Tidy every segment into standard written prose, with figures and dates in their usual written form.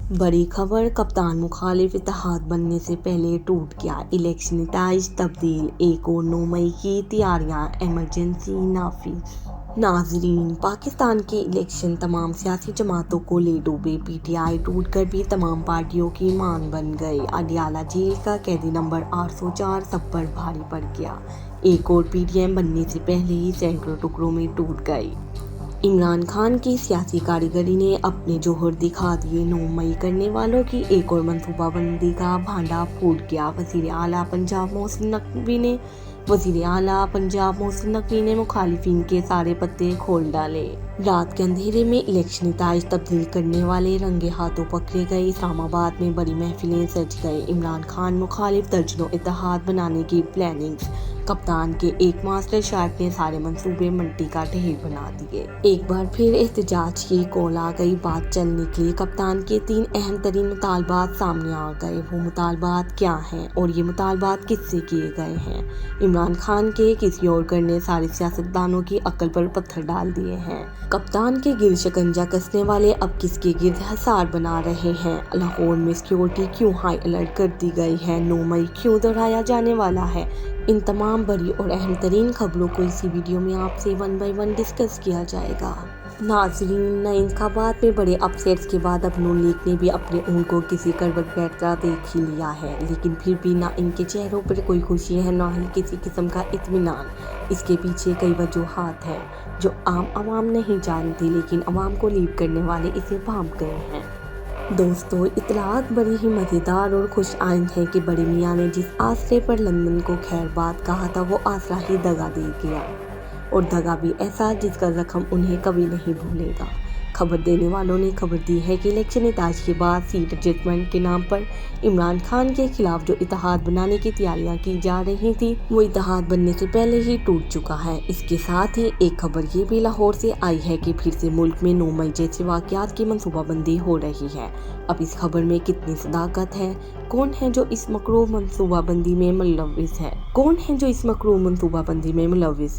बड़ी खबर, कप्तान मुखालिफ इत्तेहाद बनने से पहले टूट गया, इलेक्शन नताइज तब्दील, 1 और 9 मई की तैयारियां, इमरजेंसी नाफिज। नाजरीन, पाकिस्तान के इलेक्शन तमाम सियासी जमातों को ले डूबे। पीटीआई टूट कर भी तमाम पार्टियों की मान बन गई। अडियाला जेल का कैदी नंबर 804 सब पर भारी पड़ गया। एक और पीडीएम बनने से पहले ही सैकड़ों टुकड़ों में टूट गई। इमरान खान की सियासी कारीगरी ने अपने जौहर दिखा दिए। 9 मई करने वालों की एक और मनसूबाबंदी का भांडा फूट गया। वज़ीर आला पंजाब मोहसिन नकवी ने मुखालिफिन के सारे पत्ते खोल डाले। रात के अंधेरे में इलेक्शन नताइज तब्दील करने वाले रंगे हाथों पकड़े गए। इस्लामाबाद में बड़ी महफिलें सज गई। इमरान खान मुखालिफ दर्जनों इत्तेहाद बनाने की प्लानिंग। कप्तान के एक मास्टर शार्क ने सारे मंसूबे मिट्टी का ढेर बना दिए। एक बार फिर एहतजाज की कॉल आ गई। बात चल निकली। कप्तान के 3 अहम तरीन मुतालबात सामने आ गए। वो मुतालबात क्या हैं और ये मुतालबात किससे किए गए हैं? इमरान खान के किसी और करने सारे सियासतदानों की अक्ल पर पत्थर डाल दिए हैं। कप्तान के गिर्द शिकंजा कसने वाले अब किसके गिर्द हिसार बना रहे हैं? लाहौर में सिक्योरिटी क्यों हाई अलर्ट कर दी गई है? 9 मई क्यों दोहराया जाने वाला है? इन तमाम बड़ी और अहम तरीन खबरों को इसी वीडियो में आपसे 1 बाय 1 डिस्कस किया जाएगा। नाज़रीन, नए इंतखाबात में बड़े अपसेट्स के बाद अब नून लीग ने भी अपने ऊँट को किसी करवट बैठता देख ही लिया है, लेकिन फिर भी ना इनके चेहरों पर कोई खुशी है, ना ही किसी किस्म का इत्मीनान। इसके पीछे कई वजूहात हैं जो आम आवाम नहीं जानती, लेकिन आवाम को लीड करने वाले इसे भांप गए हैं। दोस्तों, इतलात बड़ी ही मज़ेदार और खुश आइंद है कि बड़े मियाँ ने जिस आसरे पर लंदन को खैरबाद कहा था, वो आसरा ही दगा दे गया, और दगा भी ऐसा जिसका जख्म उन्हें कभी नहीं भूलेगा। खबर देने वालों ने खबर दी है कि इलेक्शन नताइज के बाद सीट एडजस्टमेंट के नाम पर इमरान खान के खिलाफ जो इत्तेहाद बनाने की तैयारियां की जा रही थी, वो इत्तेहाद बनने से पहले ही टूट चुका है। इसके साथ ही एक खबर ये भी लाहौर से आई है कि फिर से मुल्क में 9 मई जैसे वाक़यात की मनसूबाबंदी हो रही है। अब इस खबर में कितनी सदाकत है? कौन है जो इस मकरूह मनसूबाबंदी में मुलव्विस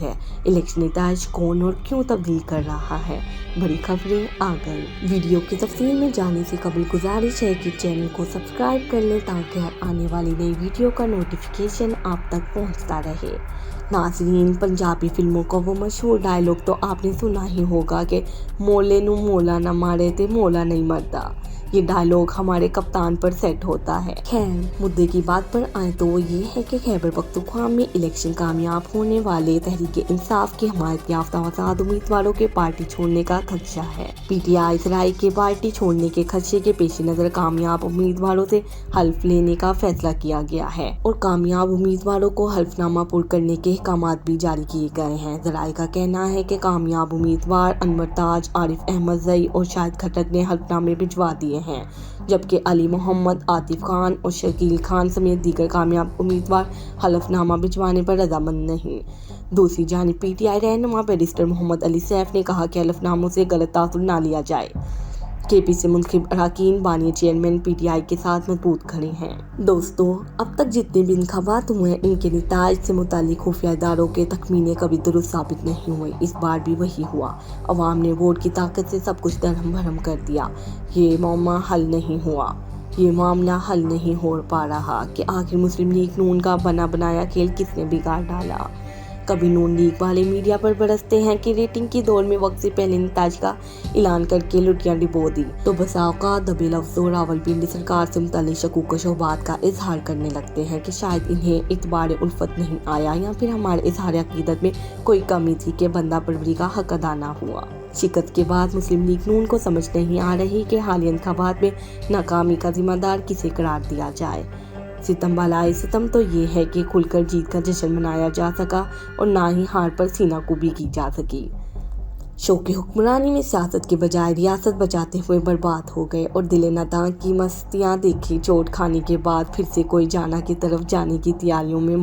है? इलेक्शन नताइज कौन और क्यों तब्दील कर रहा है? बड़ी खबरें आ गई। वीडियो की तफसील में जाने से कबल गुजारिश है कि चैनल को सब्सक्राइब कर लें ताकि आने वाली नई वीडियो का नोटिफिकेशन आप तक पहुंचता रहे। नाज़रीन, पंजाबी फिल्मों का वो मशहूर डायलॉग तो आपने सुना ही होगा कि मोले नू मोला ना मारे ते मोला नहीं मरदा। ये डायलॉग हमारे कप्तान पर सेट होता है। खैर, मुद्दे की बात पर आए तो वो ये है कि खैबर पख्तूनख्वा में इलेक्शन कामयाब होने वाले तहरीक इंसाफ के हमायत याफ्ता आज़ाद उम्मीदवारों के पार्टी छोड़ने का खदशा है। पीटीआई सराय के पार्टी छोड़ने के खदशे के पेश नज़र कामयाब उम्मीदवारों से हल्फ लेने का फैसला किया गया है और कामयाब उम्मीदवारों को हल्फनामा पुर करने के अहकामात भी जारी किए गए हैं। जराये का कहना है कि कामयाब उम्मीदवार अनवर ताज, आरिफ अहमद जई और शाहिद खटक ने हल्फनामे भिजवा दिए हैं, जबकि अली मोहम्मद, आतिफ खान और शकील खान समेत दीगर कामयाब उम्मीदवार हलफनामा भिजवाने पर रजामंद नहीं। दूसरी जानिब पीटीआई रहनुमा बैरिस्टर मोहम्मद अली सैफ ने कहा कि हलफनामों से गलत तासुर ना लिया जाए। केपी से मुंतखब अरकान बानी चेयरमैन पीटीआई के साथ मजबूत खड़े हैं। दोस्तों, अब तक जितने भी इंतखाबात हुए हैं, इनके नताइज से मुतालिक खुफिया इदारों के तखमीने कभी दुरुस्त साबित नहीं हुए। इस बार भी वही हुआ। अवाम ने वोट की ताकत से सब कुछ दरहम भरम कर दिया। ये मामला हल नहीं हो पा रहा कि आखिर मुस्लिम लीग नून का बना बनाया खेल किसने बिगाड़ डाला। कभी नून लीग वाले मीडिया पर बरसते हैं कि रेटिंग की दौड़ में वक्त से पहले नताइज का ऐलान करके लुटियां डिबो दी, तो बसा औकात दबे लफ्ज़ों रावलपिंडी सरकार से मुताल्लिक़ शकूक व शुबहात का इजहार करने लगते हैं कि शायद इन्हें इतबार उल्फत नहीं आया या फिर हमारे इजहार अकीदत में कोई कमी थी कि बंदा परवरी का हक अदा ना हुआ। शिकस्त के बाद मुस्लिम लीग नून को समझ नहीं आ रही कि हालिया इंतखाबात में नाकामी का जिम्मेदार किसे करार दिया जाए। सितम बालाए सितम तो ये है कि खुलकर जीत का जश्न मनाया जा सका और ना ही हार पर सीना कुबी की जा सकी। शौक़ हुक्मरानी में सियासत के बजाय रियासत बचाते हुए बर्बाद हो गए और दिल नदां की मस्तियाँ देखी। चोट खाने के बाद फिर से कोई जाना की तरफ जाने की तैयारियों में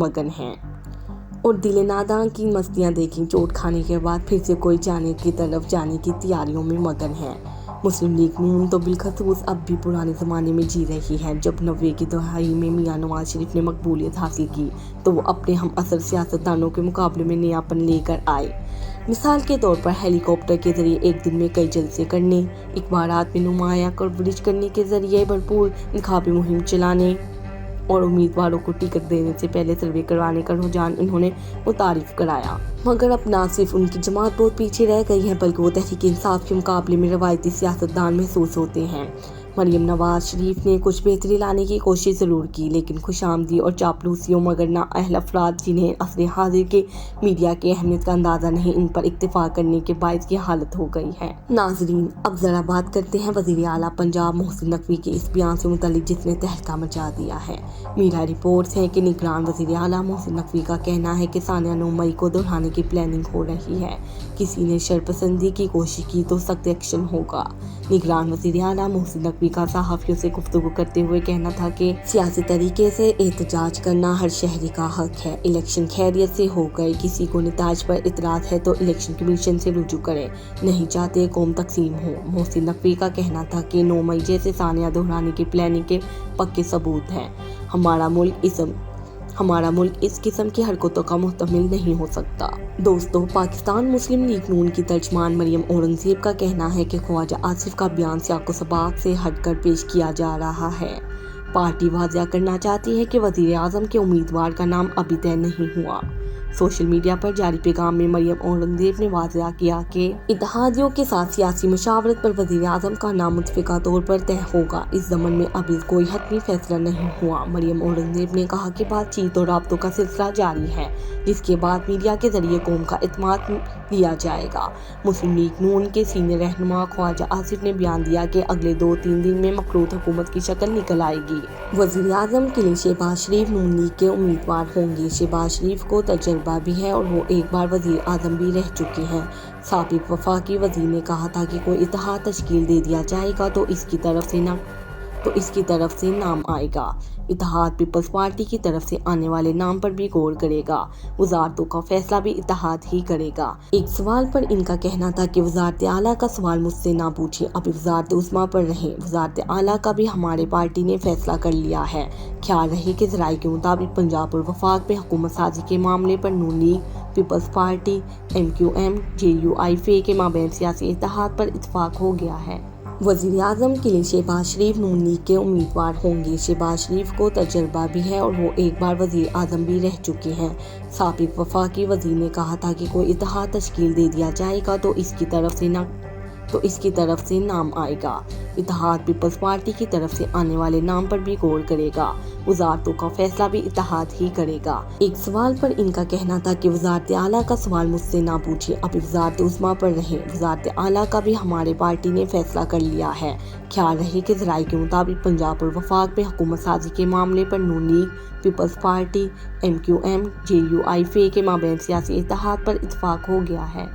मगन है। मुस्लिम लीग नून तो बिलखसूस अब भी पुराने ज़माने में जी रही है। जब 90 की दहाई में मियां नवाज शरीफ ने मकबूलियत हासिल की तो वो अपने हम असर सियासतदानों के मुकाबले में नयापन लेकर आए। مثال کے طور پر ہیلی کاپٹر کے ذریعے ایک دن میں کئی جلسے کرنے، اخبارات میں نمایاں کوریج کرنے کے ذریعے بھرپور انتخابی مہم چلانے اور امیدواروں کو ٹکٹ دینے سے پہلے سروے کروانے کا رجحان انہوں نے متعارف کرایا۔ مگر اب نہ صرف ان کی جماعت بہت پیچھے رہ گئی ہے بلکہ وہ تحریک انصاف کے مقابلے میں روایتی سیاستدان محسوس ہوتے ہیں۔ مریم نواز شریف نے کچھ بہتری لانے کی کوشش ضرور کی، لیکن خوشامدی اور چاپلوسیوں مگر نااہل افراد جنہیں عصر حاضر کے میڈیا کی اہمیت کا اندازہ نہیں، ان پر اکتفا کرنے کے باعث کی حالت ہو گئی ہے۔ ناظرین، اب ذرا بات کرتے ہیں وزیر اعلیٰ پنجاب محسن نقوی کے اس بیان سے متعلق جس نے تہلکہ مچا دیا ہے۔ میڈیا رپورٹس ہیں کہ نگران وزیر اعلیٰ محسن نقوی کا کہنا ہے کہ ثانیہ 9 مئی کو دہرانے کی پلاننگ ہو رہی ہے۔ کسی نے شرپسندی کی کوشش کی تو سخت ایکشن ہوگا۔ نگران وزیر اعلیٰ محسن نقوی کا صحافیوں سے گفتگو کرتے ہوئے کہنا تھا کہ سیاسی طریقے سے احتجاج کرنا ہر شہری کا حق ہے۔ الیکشن خیریت سے ہو گئے، کسی کو نتائج پر اعتراض ہے تو الیکشن کمیشن سے رجوع کرے، نہیں چاہتے قوم تقسیم ہو۔ محسن نقوی کا کہنا تھا کہ 9 مئی جیسے ثانیہ دہرانے کی پلاننگ کے پکے ثبوت ہیں۔ ہمارا ملک اس قسم کی حرکتوں کا محتمل نہیں ہو سکتا۔ دوستو، پاکستان مسلم لیگ نون کی ترجمان مریم اورنگزیب کا کہنا ہے کہ خواجہ آصف کا بیان سیاق و سباق سے ہٹ کر پیش کیا جا رہا ہے۔ پارٹی واضح کرنا چاہتی ہے کہ وزیر اعظم کے امیدوار کا نام ابھی طے نہیں ہوا۔ سوشل میڈیا پر جاری پیغام میں مریم اورنگزیب نے واضح کیا کہ اتحادیوں کے ساتھ سیاسی مشاورت پر وزیر اعظم کا نام متفقہ طور پر طے ہوگا۔ اس ضمن میں ابھی کوئی حتمی فیصلہ نہیں ہوا۔ مریم اورنگزیب نے کہا کہ بات چیت اور رابطوں کا سلسلہ جاری ہے، جس کے بعد میڈیا کے ذریعے قوم کا اعتماد لیا جائے گا۔ مسلم لیگ نون کے سینئر رہنما خواجہ آصف نے بیان دیا کہ اگلے 2-3 دن میں مخلوط حکومت کی شکل نکل آئے گی۔ وزیر اعظم کے لیے شہباز شریف نون لیگ کے امیدوار ہوں گے۔ شہباز شریف کو تجربہ بھی ہے اور وہ ایک بار وزیر اعظم بھی رہ چکے ہیں۔ سابق وفاقی وزیر نے کہا تھا کہ کوئی اتحاد تشکیل دے دیا جائے گا تو اس کی طرف سے نام آئے گا۔ اتحاد پیپلز پارٹی کی طرف سے آنے والے نام پر بھی غور کرے گا۔ وزارتوں کا فیصلہ بھی اتحاد ہی کرے گا۔ ایک سوال پر ان کا کہنا تھا کہ وزارت اعلیٰ کا سوال مجھ سے نہ پوچھیں، ابھی وزارت عظمیٰ پر رہیں۔ وزارت اعلیٰ کا بھی ہماری پارٹی نے فیصلہ کر لیا ہے۔ خیال رہے کہ ذرائع کے مطابق پنجاب اور وفاق میں حکومت سازی کے معاملے پر Noon League, Peoples Party, MQM، JUI کے مابین سیاسی اتحاد پر اتفاق ہو گیا ہے۔ وزیر اعظم کے لیے شہباز شریف نون لیگ کے امیدوار ہوں گے۔ شہباز شریف کو تجربہ بھی ہے اور وہ ایک بار وزیر اعظم بھی رہ چکے ہیں۔ سابق وفاقی وزیر نے کہا تھا کہ کوئی اتحاد تشکیل دے دیا جائے گا تو اس کی طرف سے نام آئے گا۔ اتحاد پیپلز پارٹی کی طرف سے آنے والے نام پر بھی غور کرے گا۔ وزارتوں کا فیصلہ بھی اتحاد ہی کرے گا۔ ایک سوال پر ان کا کہنا تھا کہ وزارت اعلیٰ کا سوال مجھ سے نہ پوچھیں، ابھی وزارت عظمیٰ پر رہیں۔ وزارت اعلیٰ کا بھی ہماری پارٹی نے فیصلہ کر لیا ہے۔ خیال رہے کہ ذرائع کے مطابق پنجاب اور وفاق میں حکومت سازی کے معاملے پر Noon League, Peoples Party, MQM، JUI کے مابین سیاسی اتحاد پر اتفاق ہو گیا ہے۔